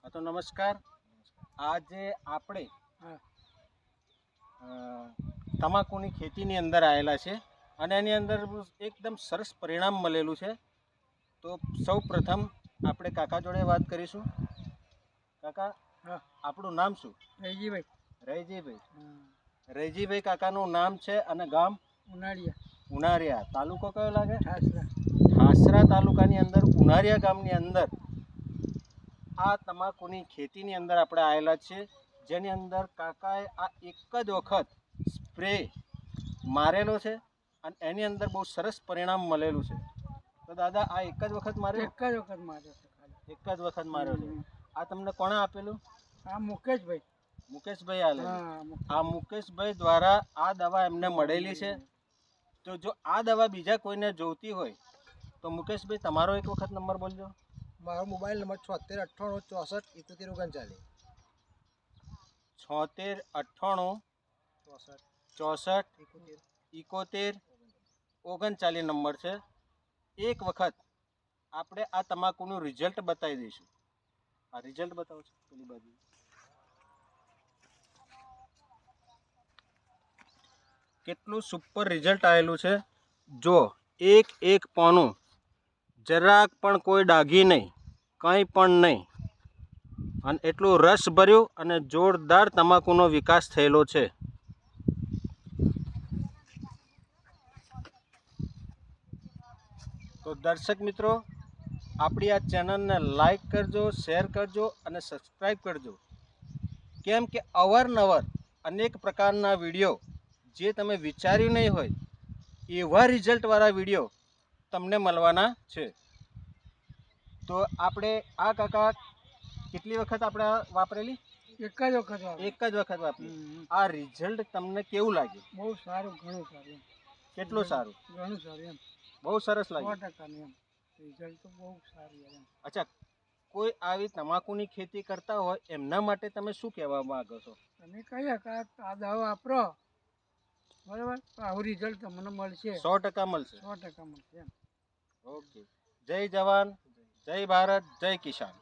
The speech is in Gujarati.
હા તો નમસ્કાર. આજે આપણે તમાકુની ખેતીની અંદર આવેલા છે અને એની અંદર એકદમ સરસ પરિણામ મળેલું છે. તો સૌ પ્રથમ આપણે કાકા જોડે વાત કરીશું. કાકા, આપણું નામ શું? રૈજીભાઈ. રૈજીભાઈ કાકાનું નામ છે અને ગામ ઉનાળિયા. તાલુકો કયો લાગે? ઠાસરા તાલુકાની અંદર ઉનાળિયા ગામની અંદર આ તમાકુની ખેતીની અંદર આપણે આવેલા છે, જેની અંદર કાકાએ આ એક જ વખત સ્પ્રે મારેલો છે અને એની અંદર બહુ સરસ પરિણામ મળેલું છે. તો દાદા, આ એક જ વખત માર્યો? એક જ વખત માર્યો છે. એક જ વખત માર્યો છે. આ તમને કોણે આપેલું? આ મુકેશભાઈ. મુકેશભાઈ આલે. આ મુકેશભાઈ દ્વારા આ દવા એમને મળેલી છે. તો જો આ દવા બીજા કોઈને જોઈતી હોય તો મુકેશભાઈ, તમારો એક વખત નંબર બોલજો. મારો મોબાઈલ નંબર 7698647139. 7698647139 નંબર છે. એક વખત આપણે આ તમાકુનું રિઝલ્ટ બતાવી દઈશું. આ રિઝલ્ટ બતાવો છો પેલી બાજુ. કેટલું સુપર રિઝલ્ટ આવેલું છે. જો એક એક પાનું જરાક પણ કોઈ ડાઘી નહીં, કંઈ પણ નહીં, અને એટલું રસ ભર્યું અને જોરદાર તમાકુનો વિકાસ થયેલો છે. તો દર્શક મિત્રો, આપણી આ ચેનલને લાઈક કરજો, શેર કરજો અને સબસ્ક્રાઈબ કરજો. કેમ કે અવારનવાર અનેક પ્રકારના વિડીયો જે તમે વિચાર્યું નહીં હોય એવા રિઝલ્ટવાળા વિડીયો તમને મળવાના છે. તો આપણે આ કાકા કેટલી વખત આપણે વાપરેલી? એક જ વખત વાપરી. આ રિઝલ્ટ તમને કેવું લાગ્યું? બહુ સારું, ઘણું સારું. કેટલું સારું? ઘણું સારું એમ. બહુ સરસ લાગ્યું. 100% એમ. રિઝલ્ટ તો બહુ સારું એમ. અચ્છા, કોઈ આવી તમાકુની ખેતી કરતા હોય એમના માટે તમે શું કહેવા માંગો છો? તમે કહીએ કે આ દવા વાપરો, બરાબર, તો આવું રિઝલ્ટ તમને મળશે. 100% મળશે. 100% મળશે એમ. ઓકે. જય જવાન, જય ભારત, જય કિસાન.